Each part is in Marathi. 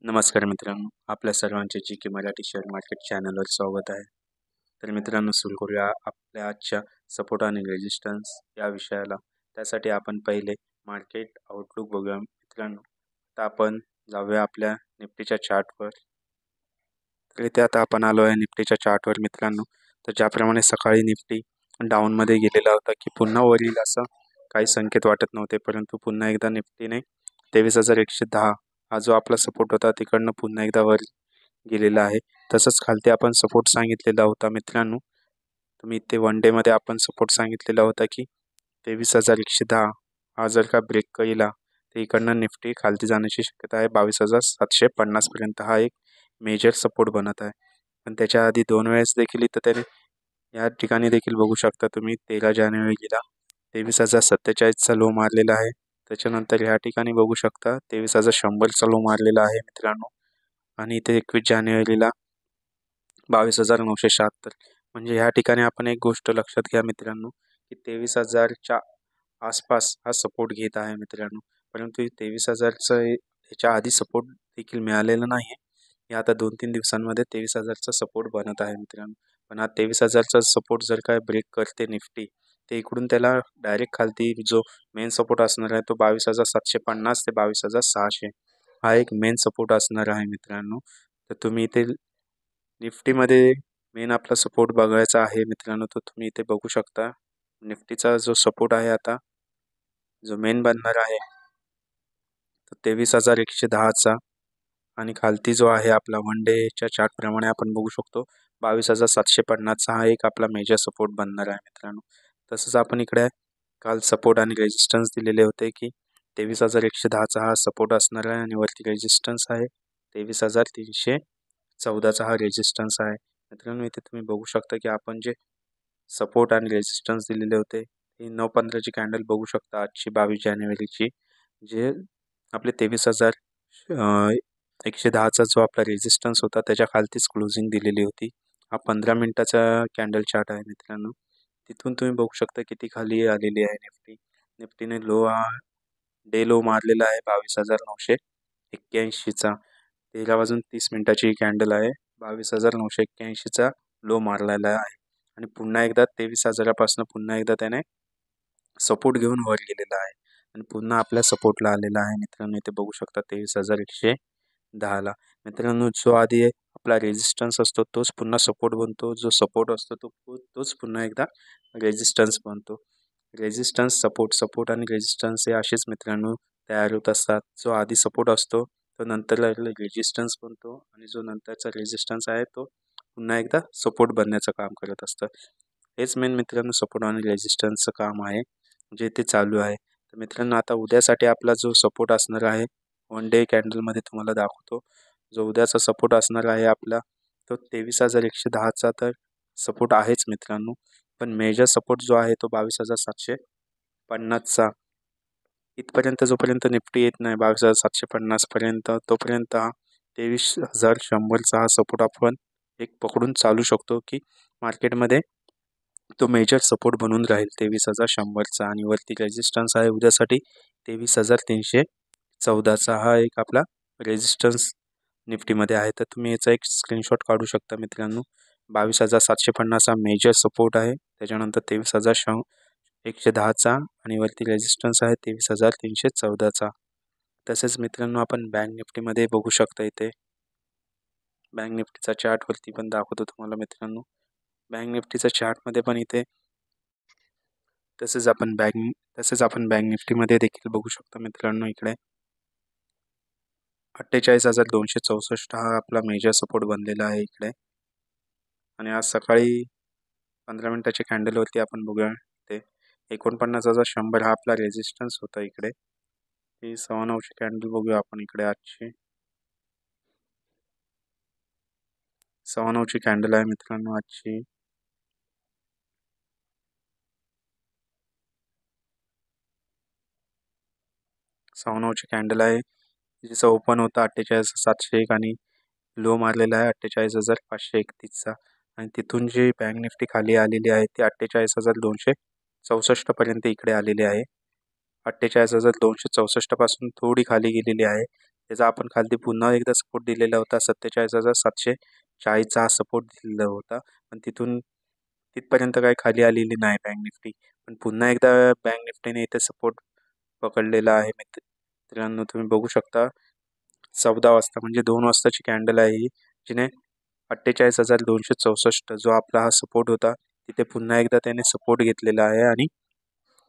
नमस्कार मित्रांनो, आपल्या सर्वांचे जी के मराठी शेअर मार्केट चॅनलवर स्वागत आहे. तर मित्रांनो, सुरू करूया आपल्या आजच्या सपोर्ट आणि रेजिस्टन्स या विषयाला. त्यासाठी आपण पहिले मार्केट आउटलुक बघूया मित्रांनो. आता आपण जाऊया आपल्या निफ्टीच्या चार्टवर. तर इथे आता आपण आलो आहे निफ्टीच्या चार्टवर मित्रांनो. तर ज्याप्रमाणे सकाळी निफ्टी डाऊनमध्ये गेलेला होता की पुन्हा वरील असं काही संकेत वाटत नव्हते, परंतु पुन्हा एकदा निफ्टीने 23,110 हा जो आपला सपोर्ट होता तिकडनं पुन्हा एकदा वर गेलेला आहे. तसंच खालती आपण सपोर्ट सांगितलेला होता मित्रांनो. तुम्ही इथे वन डेमध्ये आपण सपोर्ट सांगितलेला होता की 23,110 हा जर का ब्रेक केला तर इकडनं निफ्टी खालती जाण्याची शक्यता आहे. 22,750 पर्यंत हा एक मेजर सपोर्ट बनत आहे. पण त्याच्या आधी 2 वेळेस देखील इथं त्याने या ठिकाणी देखील बघू शकता तुम्ही 13 जानेवारीला 23,047चा लो मारलेला आहे. त्याच्यानंतर ह्या ठिकाणी बघू शकता 23,100चा लो मारलेला आहे मित्रांनो. आणि इथे 21 जानेवारीला 22,976. म्हणजे ह्या ठिकाणी आपण एक गोष्ट लक्षात घ्या मित्रांनो की 23,000च्या आसपास हा सपोर्ट घेत आहे मित्रांनो. परंतु 23,000चं ह्याच्या आधी सपोर्ट देखील मिळालेलं नाही आहे. हे आता 2-3 दिवसांमध्ये 23,000चा सपोर्ट बनत आहे मित्रांनो. पण हा 23,000चा सपोर्ट जर काय ब्रेक करते निफ्टी, ते इकडून त्याला डायरेक्ट खालती जो मेन सपोर्ट असणार आहे तो 22,750 ते 22,600 हा एक मेन सपोर्ट असणार आहे मित्रांनो. तर तुम्ही इथे निफ्टीमध्ये मेन आपला सपोर्ट बघायचा आहे मित्रांनो. तर तुम्ही इथे बघू शकता निफ्टीचा जो सपोर्ट आहे आता जो मेन बनणार आहे तो 23,110चा आणि खालती जो आहे आपला वन डेच्या चार्टप्रमाणे आपण बघू शकतो 22,750चा हा एक आपला मेजर सपोर्ट बनणार आहे मित्रांनो. तसंच आपण इकडे काल सपोर्ट आणि रेजिस्टन्स दिलेले होते की 23,110चा हा सपोर्ट असणार आहे आणि वरती रेजिस्टन्स आहे 23,314चा हा रेजिस्टन्स आहे मित्रांनो. इथे तुम्ही बघू शकता की आपण जे सपोर्ट आणि रेजिस्टन्स दिलेले होते ही 9:15ची कॅन्डल बघू शकता आजची 22 जानेवारीची, जे आपले 23,110चा जो आपला रेजिस्टन्स होता त्याच्या खालतीच क्लोजिंग दिलेली होती. हा 15 मिनिटाचा कॅन्डल चार्ट आहे मित्रांनो. तिथून तुम्ही बघू शकता किती खाली आलेली आहे निफ्टी. निफ्टीने लो हा डे लो मारलेला आहे 22,981चा. 13 वाजून 30 मिनिटाची कॅन्डल आहे. 22,981चा लो मारलेला आहे आणि पुन्हा एकदा 23,000पासून पुन्हा एकदा त्याने सपोर्ट घेऊन वर गेलेला आहे आणि पुन्हा आपल्या सपोर्टला आलेला आहे मित्रांनो. इथे बघू शकता 23,110ला मित्रांनो. जो आधी आपला रेजिस्टन्स असतो तोच पुन्हा सपोर्ट बनतो, जो सपोर्ट असतो तोच पुन्हा एकदा रेजिस्टन्स बनतो. रेजिस्टन्स सपोर्ट आणि रेजिस्टन्स हे असेच मित्रांनो तयार होत असतात. जो आधी सपोर्ट असतो तो नंतर रेजिस्टन्स बनतो आणि जो नंतरचा रेजिस्टन्स आहे तो पुन्हा एकदा सपोर्ट बनण्याचं काम करत असतं. हेच मेन मित्रांनो सपोर्ट आणि रेजिस्टन्सचं काम आहे जे ते चालू आहे. तर मित्रांनो आता उद्यासाठी आपला जो सपोर्ट असणार आहे वन डे कॅन्डलमध्ये तुम्हाला दाखवतो. जो उद्याचा सपोर्ट असणार आहे आपला तो 23,110चा तर सपोर्ट आहेच मित्रांनो. पण मेजर सपोर्ट जो आहे तो 22,750चा. इथपर्यंत जोपर्यंत निफ्टी येत नाही 22,750 पर्यंत, तोपर्यंत हा 23,100चा हा सपोर्ट आपण एक पकडून चालू शकतो की मार्केटमध्ये तो मेजर सपोर्ट बनून राहील 23,100चा. आणि वरती रेजिस्टन्स आहे उद्यासाठी 23,314चा हा एक आपला रेजिस्टन्स निफ्टीमध्ये आहे. तर तुम्ही याचा एक स्क्रीनशॉट काढू शकता मित्रांनो. 22,750 हा मेजर सपोर्ट आहे, त्याच्यानंतर 23,110चा आणि वरती रेजिस्टन्स आहे 23,314चा. तसेच मित्रांनो आपण बँक निफ्टीमध्ये बघू शकता. इथे बँक निफ्टीचा चार्ट वरती पण दाखवतो तुम्हाला मित्रांनो. बँक निफ्टीच्या चार्टमध्ये पण इथे तसेच आपण बँक निफ्टीमध्ये देखील बघू शकतो मित्रांनो. इकडे 48,264 हा आपला मेजर सपोर्ट बनलेला आहे इकडे. आणि आज सकाळी 15 मिनिटाच्या कॅन्डलवरती आपण बघूया ते 49,100 हा आपला रेजिस्टन्स होता इकडे. ही 9:15ची कॅन्डल बघूया आपण इकडे. आजची 9:15ची कॅन्डल आहे मित्रांनो आजची. ची कॅन्डल आहे जिचा ओपन होता 48,701 आणि लो मारलेला आहे 48,531चा. आणि तिथून जी बँक निफ्टी खाली आलेली आहे ती 48,264 पर्यंत इकडे आलेली आहे. 48,264 पासून थोडी खाली गेलेली आहे. त्याचा आपण खाली पुन्हा एकदा सपोर्ट दिलेला होता 47,740चा हा सपोर्ट दिलेला होता, पण तिथपर्यंत काही खाली आलेली नाही बँक निफ्टी. पण पुन्हा एकदा बँक निफ्टीने इथे सपोर्ट पकडलेला आहे मित्रांनो. तुम्ही बघू शकता 14 वाजता म्हणजे 2 वाजताची कॅन्डल आहे ही, जिने 48,264 जो आपला हा सपोर्ट होता तिथे पुन्हा एकदा त्याने सपोर्ट घेतलेला आहे आणि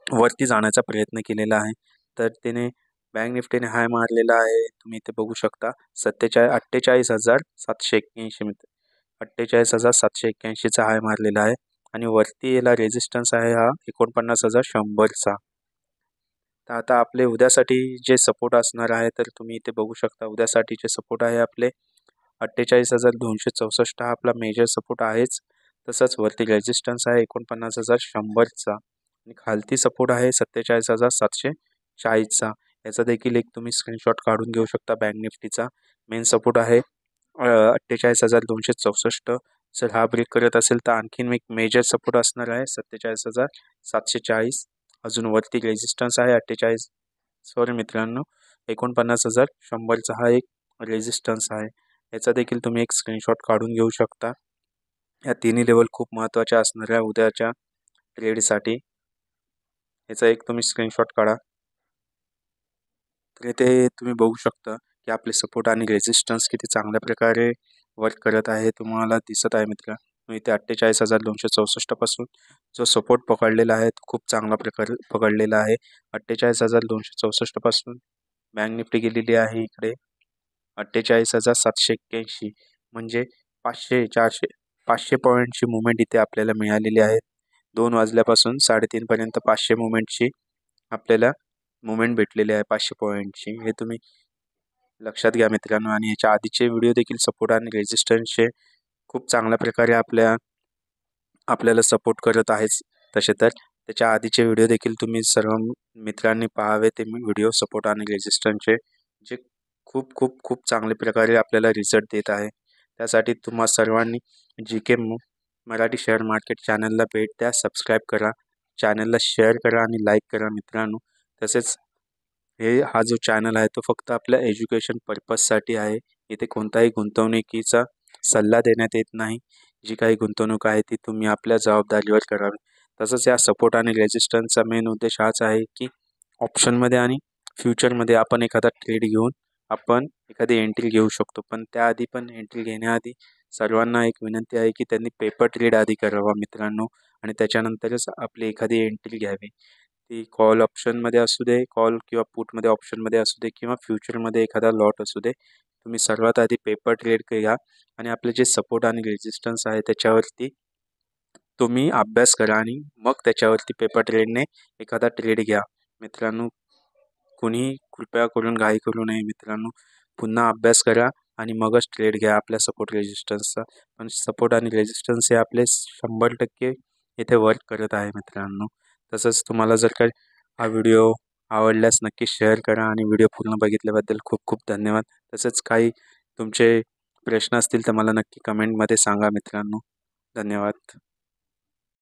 वरती जाण्याचा प्रयत्न केलेला आहे. तर त्याने बँक निफ्टीने हाय मारलेला आहे, तुम्ही इथे बघू शकता 48,781 मित्र 48,781चा हाय मारलेला आहे आणि वरती याला रेजिस्टन्स आहे हा 49,100चा. तर आता आपले उद्यासाठी जे सपोर्ट असणार आहे तर तुम्ही इथे बघू शकता उद्यासाठीचे सपोर्ट आहे आपले 48,264 हा आपला मेजर सपोर्ट आहेच. तसंच वरती रेजिस्टन्स आहे 49,100चा आणि खालती सपोर्ट आहे 47,740चा. याचा देखील एक तुम्ही स्क्रीनशॉट काढून घेऊ शकता. बँक निफ्टीचा मेन सपोर्ट आहे 48,264. जर हा ब्रेक करत असेल तर आणखीन एक मेजर सपोर्ट असणार आहे 47,740. अजून वरती रेजिस्टन्स आहे 49,100चा हा एक रेजिस्टन्स आहे. याचा देखील तुम्ही एक स्क्रीनशॉट काढून घेऊ शकता. या तिन्ही लेवल खूप महत्त्वाच्या असणार आहे उद्याच्या ट्रेडसाठी. याचा एक तुम्ही स्क्रीनशॉट काढा. तर इथे तुम्ही बघू शकता की आपले सपोर्ट आणि रेजिस्टन्स किती चांगल्या प्रकारे वर्क करत आहे तुम्हाला दिसत आहे मित्र. इथे 48,264 पासून जो सपोर्ट पकडलेला आहे तो खूप चांगला प्रकारे पकडलेला आहे. 48,264 पासून बँक निफ्टी गेलेली आहे इकडे 48,781 म्हणजे 500 पॉईंटची मुवमेंट इथे आपल्याला मिळालेली आहे. 2 वाजल्यापासून 3:30 पर्यंत 500 मुवमेंटची आपल्याला मुवमेंट भेटलेली आहे 500 पॉईंटची. हे तुम्ही लक्षात घ्या मित्रांनो. आणि याच्या आधीचे व्हिडिओ देखील सपोर्ट आणि रेजिस्टन्सचे खूप चांगल्या प्रकारे आपल्याला सपोर्ट करत आहेच. तसे तर त्याच्या आधीचे व्हिडिओ देखील तुम्ही सर्व मित्रांनी पाहावे. ते व्हिडिओ सपोर्ट आणि रेजिस्टन्सचे जे खूप खूप खूप चांगल्या प्रकारे आपल्याला रिझल्ट देत आहे. त्यासाठी तुम्हा सर्वांनी GK मराठी शेअर मार्केट चॅनलला भेट द्या, सबस्क्राईब करा, चॅनलला शेअर करा आणि लाईक करा मित्रांनो. तसेच हा जो चॅनल आहे तो फक्त आपल्या एज्युकेशन पर्पजसाठी आहे. इथे कोणताही गुंतवणुकीचा सल्ला देण्यात येत नाही. जी काही गुंतवणूक आहे ती तुम्ही आपल्या जबाबदारीवर करावी. तसंच या सपोर्ट आणि रेजिस्टन्सचा मेन उद्देश हाच आहे की ऑप्शनमध्ये आणि फ्युचरमध्ये आपण एखादा ट्रेड घेऊन आपण एखादी एंट्री घेऊ शकतो. पण त्याआधी पण एंट्री घेण्याआधी सर्वांना एक विनंती आहे की त्यांनी पेपर ट्रेड आधी करावा मित्रांनो आणि त्याच्यानंतरच आपली एखादी एंट्री घ्यावी. ती कॉल ऑप्शनमध्ये असू दे, कॉल किंवा पुटमध्ये ऑप्शनमध्ये असू दे किंवा फ्युचरमध्ये एखादा लॉट असू दे. तुम्ही सर्वात आधी पेपर ट्रेड घ्या आणि आपले जे सपोर्ट आणि रेजिस्टन्स आहे त्याच्यावरती तुम्ही अभ्यास करा आणि मग त्याच्यावरती पेपर ट्रेडने एखादा ट्रेड घ्या मित्रांनो. कुणीही कृपया करून घाई करू नये मित्रांनो. पुन्हा अभ्यास करा आणि मगच ट्रेड घ्या आपल्या सपोर्ट रेजिस्टन्सचा. पण सपोर्ट आणि रेजिस्टन्स हे आपले 100% इथे वर्क करत आहे मित्रांनो. तसंच तुम्हाला जर काही हा व्हिडिओ आवडल्यास नक्की शेअर करा आणि व्हिडिओ पूर्ण बघितल्याबद्दल खूप खूप धन्यवाद. तसेच काही तुमचे प्रश्न असतील तर मला नक्की कमेंटमध्ये सांगा मित्रांनो. धन्यवाद.